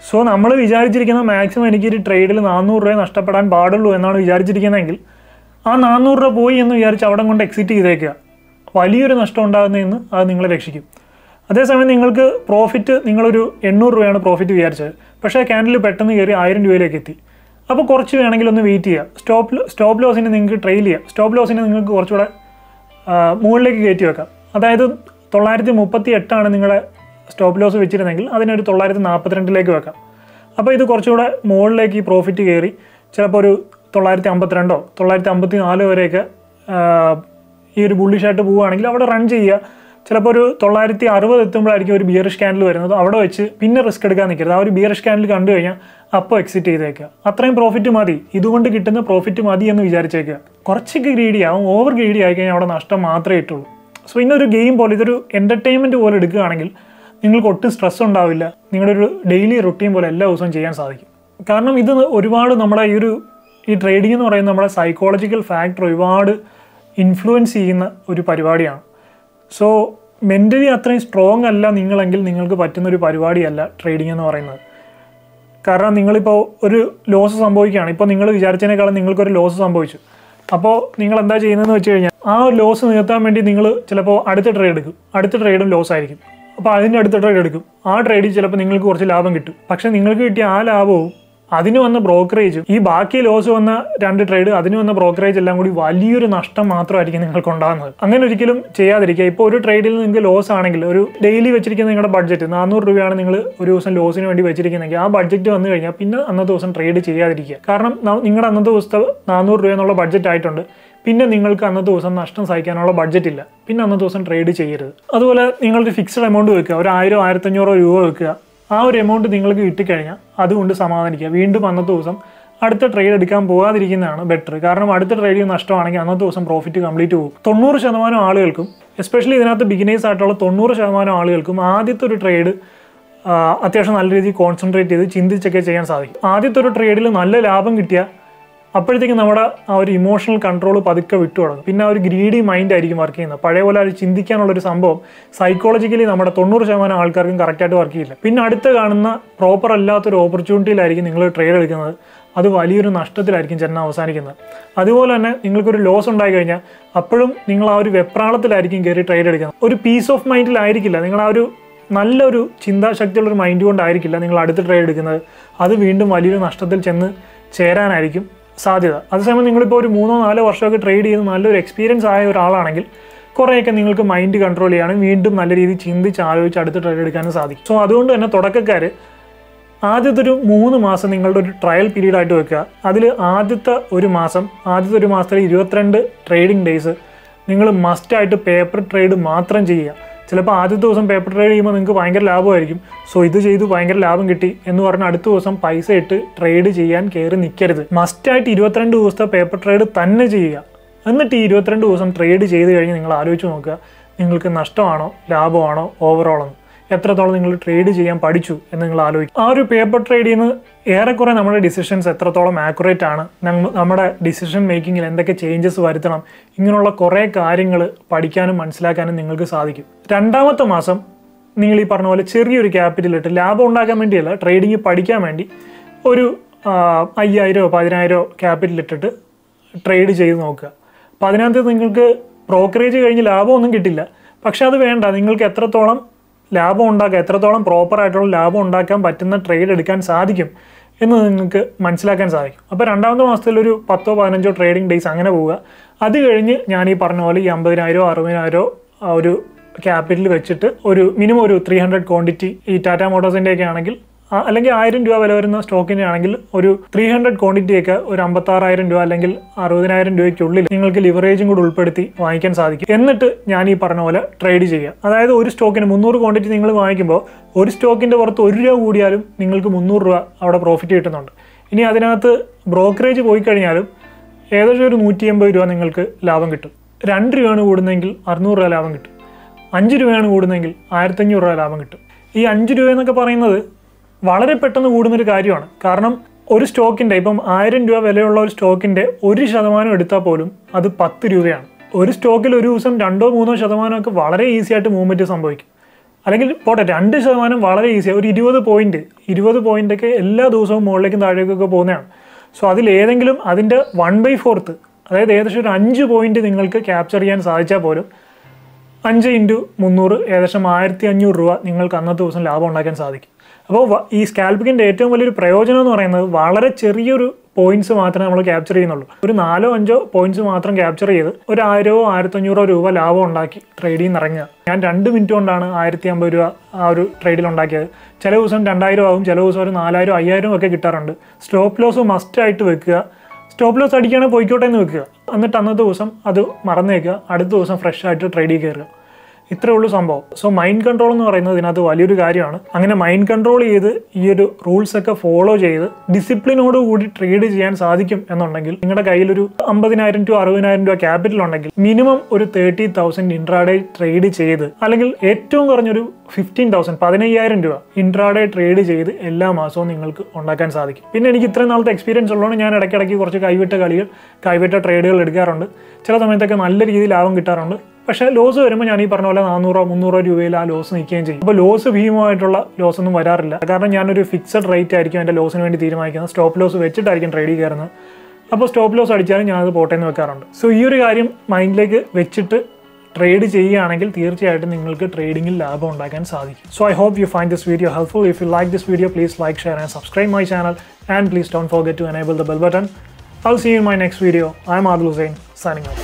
സോ നമ്മൾ വിചാരിച്ചിരിക്കുന്ന മാക്സിമം എനിക്കൊരു ട്രേഡിൽ 400 രൂപ നഷ്ടപ്പെടാൻ പാടുള്ളൂ എന്നാണ് വിചാരിച്ചിരിക്കുന്നതെങ്കിൽ ആ 400 രൂപ പോയി എന്ന് വിചാരിച്ച് അവിടെ കൊണ്ട് എക്സിറ്റ് ചെയ്തേക്കുക. വലിയൊരു നഷ്ടം ഉണ്ടാകുന്നതെന്ന് അത് നിങ്ങളെ രക്ഷിക്കും. അതേസമയം നിങ്ങൾക്ക് പ്രോഫിറ്റ്, നിങ്ങളൊരു 800 രൂപയാണ് പ്രോഫിറ്റ് വിചാരിച്ചത്, പക്ഷേ ക്യാൻഡിൽ പെട്ടെന്ന് കയറി 1000 രൂപയിലേക്ക് എത്തി. അപ്പോൾ കുറച്ച് വേണമെങ്കിൽ ഒന്ന് വെയിറ്റ് ചെയ്യുക. സ്റ്റോപ്പ് ലോസിനെ നിങ്ങൾക്ക് ട്രെയിൽ ചെയ്യാം. സ്റ്റോപ്പ് ലോസിനെ നിങ്ങൾക്ക് കുറച്ചുകൂടെ മുകളിലേക്ക് കയറ്റി വെക്കാം. അതായത് 938 നിങ്ങളുടെ സ്റ്റോപ്പ് ലോസ് വെച്ചിരുന്നെങ്കിൽ അതിനൊരു 942 വെക്കാം. അപ്പോൾ ഇത് കുറച്ചുകൂടെ മുകളിലേക്ക് ഈ പ്രോഫിറ്റ് കയറി ചിലപ്പോൾ ഒരു 952 954 വരെയൊക്കെ ഈ ഒരു ബുള്ളിഷായിട്ട് പോവുകയാണെങ്കിൽ അവിടെ റൺ ചെയ്യുക. ചിലപ്പോൾ ഒരു 960 എത്തുമ്പോഴായിരിക്കും ഒരു ബിയറിഷ് ക്യാൻഡിൽ വരുന്നത്. അവിടെ വെച്ച് പിന്നെ റിസ്ക് എടുക്കാൻ നിൽക്കരുത്. ആ ഒരു ബിയറിഷ് ക്യാൻഡിൽ കണ്ടു കഴിഞ്ഞാൽ അപ്പോൾ എക്സിറ്റ് ചെയ്തേക്കുക. അത്രയും പ്രോഫിറ്റ് മതി, ഇതുകൊണ്ട് കിട്ടുന്ന പ്രോഫിറ്റ് മതി എന്ന് വിചാരിച്ചേക്കുക. കുറച്ചൊക്കെ ഗ്രീഡി ആവും, ഓവർ ഗ്രീഡി ആയി കഴിഞ്ഞാൽ അവിടെ നഷ്ടം മാത്രമേ ഇട്ടുള്ളൂ. സോ ഇന്നൊരു ഗെയിം പോലെ, ഇതൊരു എൻ്റർടൈൻമെൻറ്റ് പോലെ എടുക്കുകയാണെങ്കിൽ നിങ്ങൾക്ക് ഒട്ടും സ്ട്രെസ് ഉണ്ടാവില്ല. നിങ്ങളുടെ ഒരു ഡെയിലി റുട്ടീൻ പോലെ എല്ലാ ദിവസവും ചെയ്യാൻ സാധിക്കും. കാരണം ഇത് ഒരുപാട് നമ്മുടെ ഈ ട്രേഡിംഗ് എന്ന് പറയുന്നത് നമ്മുടെ സൈക്കോളജിക്കൽ ഫാക്ടർ ഒരുപാട് ഇൻഫ്ലുവൻസ് ചെയ്യുന്ന ഒരു പരിപാടിയാണ്. സോ മെൻ്റലി അത്രയും സ്ട്രോങ് അല്ല നിങ്ങളെങ്കിൽ നിങ്ങൾക്ക് പറ്റുന്നൊരു പരിപാടിയല്ല ട്രേഡിംഗ് എന്ന് പറയുന്നത്. കാരണം നിങ്ങളിപ്പോൾ ഒരു ലോസ് സംഭവിക്കുകയാണ്. ഇപ്പോൾ നിങ്ങൾ വിചാരിച്ചതിനേക്കാളും നിങ്ങൾക്കൊരു ലോസ് സംഭവിച്ചു. അപ്പോൾ നിങ്ങൾ എന്താ ചെയ്യുന്നതെന്ന് വെച്ച് കഴിഞ്ഞാൽ ആ ഒരു ലോസ് നികത്താൻ വേണ്ടി നിങ്ങൾ ചിലപ്പോൾ അടുത്ത ട്രേഡ് എടുക്കും. അടുത്ത ട്രേഡും ലോസ് ആയിരിക്കും. അപ്പോൾ അതിൻ്റെ അടുത്ത ട്രേഡ് എടുക്കും. ആ ട്രേഡിൽ ചിലപ്പോൾ നിങ്ങൾക്ക് കുറച്ച് ലാഭം കിട്ടും. പക്ഷേ നിങ്ങൾക്ക് കിട്ടിയ ആ ലാഭവും അതിന് വന്ന ബ്രോക്കറേജും ഈ ബാക്കി ലോസ് വന്ന 2 ട്രേഡ് അതിന് വന്ന ബ്രോക്കറേജ് എല്ലാം കൂടി വലിയൊരു നഷ്ടം മാത്രമായിരിക്കും നിങ്ങൾക്ക് ഉണ്ടാകുന്നത്. അങ്ങനെ ഒരിക്കലും ചെയ്യാതിരിക്കുക. ഇപ്പോൾ ഒരു ട്രേഡിൽ നിങ്ങൾക്ക് ലോസ് ആണെങ്കിൽ, ഒരു ഡെയിലി വെച്ചിരിക്കുന്ന നിങ്ങളുടെ ബഡ്ജറ്റ് 400 രൂപയാണ് നിങ്ങൾ ഒരു ദിവസം ലോസിന് വേണ്ടി വെച്ചിരിക്കുന്നതെങ്കിൽ ആ ബഡ്ജറ്റ് വന്നു കഴിഞ്ഞാൽ പിന്നെ അന്നത്തെ ദിവസം ട്രേഡ് ചെയ്യാതിരിക്കുക. കാരണം നിങ്ങളുടെ അന്നത്തെ ദിവസത്തെ 400 രൂപ എന്നുള്ള ബഡ്ജറ്റ് ആയിട്ടുണ്ട്. പിന്നെ നിങ്ങൾക്ക് അന്നത്തെ ദിവസം നഷ്ടം സഹിക്കാനുള്ള ബഡ്ജറ്റ് ഇല്ല. പിന്നെ അന്നത്തെ ദിവസം ട്രേഡ് ചെയ്യരുത്. അതുപോലെ നിങ്ങളൊരു ഫിക്സഡ് എമൗണ്ട് വെക്കുക, ഒരു 1000 1500 രൂപ വെക്കുക. ആ ഒരു എമൗണ്ട് നിങ്ങൾക്ക് കിട്ടിക്കഴിഞ്ഞാൽ അതുകൊണ്ട് സമാധാനിക്കുക. വീണ്ടും അന്നത്തെ ദിവസം അടുത്ത ട്രേഡ് എടുക്കാൻ പോകാതിരിക്കുന്നതാണ് ബെറ്റർ. കാരണം അടുത്ത ട്രേഡിൽ നഷ്ടമാണെങ്കിൽ അന്നത്തെ ദിവസം പ്രോഫിറ്റ് കംപ്ലീറ്റ് പോകും. 90% ആളുകൾക്കും, എസ്പെഷ്യലി ഇതിനകത്ത് ബിഗിനേഴ്സ് ആയിട്ടുള്ള 90% ആളുകൾക്കും ആദ്യത്തെ ഒരു ട്രേഡ് അത്യാവശ്യം നല്ല രീതിയിൽ കോൺസെൻട്രേറ്റ് ചെയ്ത് ചിന്തിച്ചൊക്കെ ചെയ്യാൻ സാധിക്കും. ആദ്യത്തെ ഒരു ട്രേഡിൽ നല്ല ലാഭം കിട്ടിയാൽ അപ്പോഴത്തേക്കും നമ്മുടെ ആ ഒരു ഇമോഷണൽ കൺട്രോൾ പതുക്കെ വിട്ടു തുടങ്ങും. പിന്നെ ആ ഒരു ഗ്രീഡി മൈൻഡ് ആയിരിക്കും വർക്ക് ചെയ്യുന്നത്. പഴയ പോലെ അത് ചിന്തിക്കാനുള്ളൊരു സംഭവം സൈക്കോളജിക്കലി നമ്മുടെ 90% ആൾക്കാർക്കും കറക്റ്റായിട്ട് വർക്ക് ചെയ്യില്ല. പിന്നെ അടുത്ത് കാണുന്ന പ്രോപ്പർ അല്ലാത്തൊരു ഓപ്പർച്യൂണിറ്റിയിലായിരിക്കും നിങ്ങൾ ട്രേഡ് എടുക്കുന്നത്. അത് വലിയൊരു നഷ്ടത്തിലായിരിക്കും ചെന്ന് അവസാനിക്കുന്നത്. അതുപോലെ തന്നെ നിങ്ങൾക്കൊരു ലോസ് ഉണ്ടായി കഴിഞ്ഞാൽ അപ്പോഴും നിങ്ങൾ ആ ഒരു വെപ്രാളത്തിലായിരിക്കും കയറി ട്രേഡ് എടുക്കുന്നത്. ഒരു പീസ് ഓഫ് മൈൻഡിലായിരിക്കില്ല. നിങ്ങൾ ആ ഒരു നല്ലൊരു ചിന്താശക്തിയുള്ളൊരു മൈൻഡ് കൊണ്ടായിരിക്കില്ല നിങ്ങൾ അടുത്ത ട്രേഡ് എടുക്കുന്നത്. അത് വീണ്ടും വലിയൊരു നഷ്ടത്തിൽ ചെന്ന് ചേരാനായിരിക്കും സാധ്യത. അതേസമയം നിങ്ങളിപ്പോൾ ഒരു 3-4 വർഷമൊക്കെ ട്രേഡ് ചെയ്ത് നല്ലൊരു എക്സ്പീരിയൻസ് ആയ ഒരാളാണെങ്കിൽ കുറേയൊക്കെ നിങ്ങൾക്ക് മൈൻഡ് കൺട്രോൾ ചെയ്യാനും വീണ്ടും നല്ല രീതിയിൽ ചിന്തിച്ച് ആലോചിച്ച് അടുത്ത ട്രേഡ് എടുക്കാനും സാധിക്കും. സോ അതുകൊണ്ട് തന്നെ തുടക്കക്കാർ ആദ്യത്തെ ഒരു 3 മാസം നിങ്ങളുടെ ഒരു ട്രയൽ പീരീഡ് ആയിട്ട് വെക്കുക. അതിൽ ആദ്യത്തെ ഒരു മാസത്തിൽ 22 ട്രേഡിംഗ് ഡേയ്സ് നിങ്ങൾ മസ്റ്റായിട്ട് പേപ്പർ ട്രേഡ് മാത്രം ചെയ്യുക. ചിലപ്പോൾ ആദ്യത്തെ ദിവസം പേപ്പർ ട്രേഡ് ചെയ്യുമ്പോൾ നിങ്ങൾക്ക് ഭയങ്കര ലാഭമായിരിക്കും. സോ ഇത് ചെയ്തു ഭയങ്കര ലാഭം കിട്ടി എന്ന് പറഞ്ഞ് അടുത്ത ദിവസം പൈസ ഇട്ട് ട്രേഡ് ചെയ്യാൻ കയറി നിൽക്കരുത്. മസ്റ്റായിട്ട് 22 ദിവസത്തെ പേപ്പർ ട്രേഡ് തന്നെ ചെയ്യുക. എന്നിട്ട് ഈ 22 ദിവസം ട്രേഡ് ചെയ്ത് കഴിഞ്ഞ് നിങ്ങൾ ആലോചിച്ച് നോക്കുക, നിങ്ങൾക്ക് നഷ്ടമാണോ ലാഭമാണോ ഓവറോളെന്ന്, എത്രത്തോളം നിങ്ങൾ ട്രേഡ് ചെയ്യാൻ പഠിച്ചു എന്ന് നിങ്ങൾ ആലോചിക്കും. ആ ഒരു പേപ്പർ ട്രേഡിൽ നിന്ന് ഏറെക്കുറെ നമ്മുടെ ഡിസിഷൻസ് എത്രത്തോളം ആക്യുറേറ്റ് ആണ്, നമ്മുടെ ഡിസിഷൻ മേക്കിങ്ങിൽ എന്തൊക്കെ ചേഞ്ചസ് വരുത്തണം, ഇങ്ങനെയുള്ള കുറേ കാര്യങ്ങൾ പഠിക്കാനും മനസ്സിലാക്കാനും നിങ്ങൾക്ക് സാധിക്കും. 2ാമത്തെ മാസം നിങ്ങൾ ഈ പറഞ്ഞ പോലെ ചെറിയൊരു ക്യാപിറ്റലിട്ട് ലാഭം ഉണ്ടാക്കാൻ വേണ്ടിയല്ല, ട്രേഡിങ് പഠിക്കാൻ വേണ്ടി ഒരു 5000 10,000 ക്യാപിറ്റലിട്ടിട്ട് ട്രേഡ് ചെയ്ത് നോക്കുക. അപ്പോൾ അതിനകത്ത് നിങ്ങൾക്ക് ബ്രോക്കറേജ് കഴിഞ്ഞ് ലാഭമൊന്നും കിട്ടില്ല. പക്ഷെ അത് വേണ്ട, നിങ്ങൾക്ക് എത്രത്തോളം ലാഭം ഉണ്ടാക്കുക, എത്രത്തോളം പ്രോപ്പറായിട്ടുള്ള ലാഭം ഉണ്ടാക്കാൻ പറ്റുന്ന ട്രേഡ് എടുക്കാൻ സാധിക്കും എന്ന് നിങ്ങൾക്ക് മനസ്സിലാക്കാൻ സാധിക്കും. അപ്പോൾ 2ാമത്തെ മാസത്തിൽ ഒരു 10-15 ട്രേഡിംഗ് ഡേയ്സ് അങ്ങനെ പോവുക. അത് കഴിഞ്ഞ് ഞാൻ ഈ പറഞ്ഞ പോലെ ഈ 50,000 60,000 ഒരു ക്യാപിറ്റൽ വെച്ചിട്ട് ഒരു മിനിമം ഒരു 300 ക്വാണ്ടിറ്റി, ഈ ടാറ്റ മോട്ടോഴ്സിൻ്റെ ഒക്കെ ആണെങ്കിൽ അല്ലെങ്കിൽ 1000 രൂപ വില വരുന്ന സ്റ്റോക്കിൻ്റെ ആണെങ്കിൽ ഒരു 300 ക്വാണ്ടിറ്റിയൊക്കെ ഒരു 56,000 രൂപ അല്ലെങ്കിൽ 60,000 രൂപയ്ക്കുള്ളിൽ നിങ്ങൾക്ക് ലിവറേജും കൂടി ഉൾപ്പെടുത്തി വാങ്ങിക്കാൻ സാധിക്കും. എന്നിട്ട് ഞാൻ ഈ പറഞ്ഞ പോലെ ട്രേഡ് ചെയ്യുക. അതായത് ഒരു സ്റ്റോക്കിന് 300 ക്വാണ്ടിറ്റി നിങ്ങൾ വാങ്ങിക്കുമ്പോൾ ഒരു സ്റ്റോക്കിൻ്റെ പുറത്ത് 1 രൂപ കൂടിയാലും നിങ്ങൾക്ക് 300 രൂപ അവിടെ പ്രോഫിറ്റ് കിട്ടുന്നുണ്ട്. ഇനി അതിനകത്ത് ബ്രോക്കറേജ് പോയി കഴിഞ്ഞാലും ഏകദേശം ഒരു 180 രൂപ നിങ്ങൾക്ക് ലാഭം കിട്ടും. 2 രൂപയാണ് കൂടുന്നതെങ്കിൽ 600 രൂപ ലാഭം കിട്ടും. 5 രൂപയാണ് കൂടുന്നതെങ്കിൽ 1500 രൂപ ലാഭം കിട്ടും. ഈ 5 രൂപ എന്നൊക്കെ പറയുന്നത് വളരെ പെട്ടെന്ന് കൂടുന്നൊരു കാര്യമാണ്. കാരണം ഒരു സ്റ്റോക്കിൻ്റെ ഇപ്പം 1000 രൂപ വിലയുള്ള ഒരു സ്റ്റോക്കിൻ്റെ 1% എടുത്താൽ പോലും അത് 10 രൂപയാണ്. ഒരു സ്റ്റോക്കിൽ ഒരു ദിവസം 2-3% ഒക്കെ വളരെ ഈസി ആയിട്ട് മൂവ്മെൻറ്റ് സംഭവിക്കും. അല്ലെങ്കിൽ പോട്ടെ 2% വളരെ ഈസിയാണ്. ഒരു 20 പോയിൻ്റൊക്കെ എല്ലാ ദിവസവും മുകളിലേക്കും താഴേക്കൊക്കെ പോകുന്നതാണ്. സോ അതിലേതെങ്കിലും അതിൻ്റെ 1/4, അതായത് ഏകദേശം ഒരു 5 പോയിൻ്റ് നിങ്ങൾക്ക് ക്യാപ്ചർ ചെയ്യാൻ സാധിച്ചാൽ പോലും 5 × 300 ഏകദേശം 1500 രൂപ നിങ്ങൾക്ക് അന്നത്തെ ദിവസം ലാഭം ഉണ്ടാക്കാൻ സാധിക്കും. അപ്പോൾ ഈ സ്കാൽപ്പിങ്ങിൻ്റെ ഏറ്റവും വലിയൊരു പ്രയോജനം എന്ന് പറയുന്നത് വളരെ ചെറിയൊരു പോയിന്റ്സ് മാത്രമേ നമ്മൾ ക്യാപ്ചർ ചെയ്യുന്നുള്ളൂ. ഒരു 4-5 പോയിന്റ്സ് മാത്രം ക്യാപ്ചർ ചെയ്ത് ഒരു 1000-1500 രൂപ ലാഭം ഉണ്ടാക്കി ട്രേഡിൽ നിന്ന് ഇറങ്ങുക. ഞാൻ 2 മിനിറ്റ് കൊണ്ടാണ് 1050 രൂപ ആ ഒരു ട്രേഡിൽ ഉണ്ടാക്കിയത്. ചില ദിവസം 2000 ആവും, ചില ദിവസം ഒരു 4000-5000 ഒക്കെ കിട്ടാറുണ്ട്. സ്റ്റോപ്പ് ലോസ് മസ്റ്റായിട്ട് വെക്കുക. സ്റ്റോപ്പ് ലോസ് അടിക്കുകയാണെങ്കിൽ പോയിക്കോട്ടെ എന്ന് വെക്കുക, എന്നിട്ട് അന്നത്തെ ദിവസം അത് മറന്നേക്കുക, അടുത്ത ദിവസം ഫ്രഷ് ആയിട്ട് ട്രേഡിൽ കയറുക. ഇത്രേ ഉള്ളൂ സംഭവം. സോ മൈൻഡ് കൺട്രോൾ എന്ന് പറയുന്നത് ഇതിനകത്ത് വലിയൊരു കാര്യമാണ്. അങ്ങനെ മൈൻഡ് കൺട്രോൾ ചെയ്ത് ഈ ഒരു റൂൾസ് ഒക്കെ ഫോളോ ചെയ്ത് ഡിസിപ്ലിനോട് കൂടി ട്രേഡ് ചെയ്യാൻ സാധിക്കും എന്നുണ്ടെങ്കിൽ നിങ്ങളുടെ കയ്യിലൊരു 50,000 to 60,000 രൂപ ക്യാപിറ്റൽ ഉണ്ടെങ്കിൽ മിനിമം ഒരു 30,000 ഇൻട്രാഡേ ട്രേഡ് ചെയ്ത്, അല്ലെങ്കിൽ ഏറ്റവും കുറഞ്ഞൊരു 15,000 15,000 രൂപ ഇൻട്രാഡേ ട്രേഡ് ചെയ്ത് എല്ലാ മാസവും നിങ്ങൾക്ക് ഉണ്ടാക്കാൻ സാധിക്കും. പിന്നെ എനിക്ക് ഇത്രയും നാളത്തെ എക്സ്പീരിയൻസ് ഉള്ളതുകൊണ്ട് ഞാൻ ഇടയ്ക്കിടയ്ക്ക് കുറച്ച് കൈവിട്ട ട്രേഡുകൾ എടുക്കാറുണ്ട്. ചില സമയത്തൊക്കെ നല്ല രീതിയിൽ ലാഭം കിട്ടാറുണ്ട്. പക്ഷേ ലോസ് വരുമ്പോൾ ഞാൻ ഈ പറഞ്ഞ പോലെ 400-300 രൂപയിൽ ആ ലോസ് നിൽക്കുകയും ചെയ്യും. അപ്പോൾ ലോസ് ഭീമമായിട്ടുള്ള ലോസ് ഒന്നും വരാറില്ല. കാരണം ഞാനൊരു ഫിക്സഡ് റേറ്റ് ആയിരിക്കും എൻ്റെ ലോസിന് വേണ്ടി തീരുമാനിക്കുന്നത്. സ്റ്റോപ്പ് ലോസ് വെച്ചിട്ടായിരിക്കും ട്രേഡിൽ കയറുന്നത്. അപ്പോൾ സ്റ്റോപ്പ് ലോസ് അടിച്ചാലും ഞാനത് പോട്ടേന്ന് വെക്കാറുണ്ട്. സോ ഈ ഒരു കാര്യം മൈൻഡിലേക്ക് വെച്ചിട്ട് ട്രേഡ് ചെയ്യുകയാണെങ്കിൽ തീർച്ചയായിട്ടും നിങ്ങൾക്ക് ട്രേഡിങ്ങിൽ ലാഭം ഉണ്ടാക്കാൻ സാധിക്കും. So I hope you find this video helpful. If you like this video, please like, share and subscribe my channel. And please don't forget to enable the bell button. I'll see you in my next video. I'm Adil Hussain, signing off.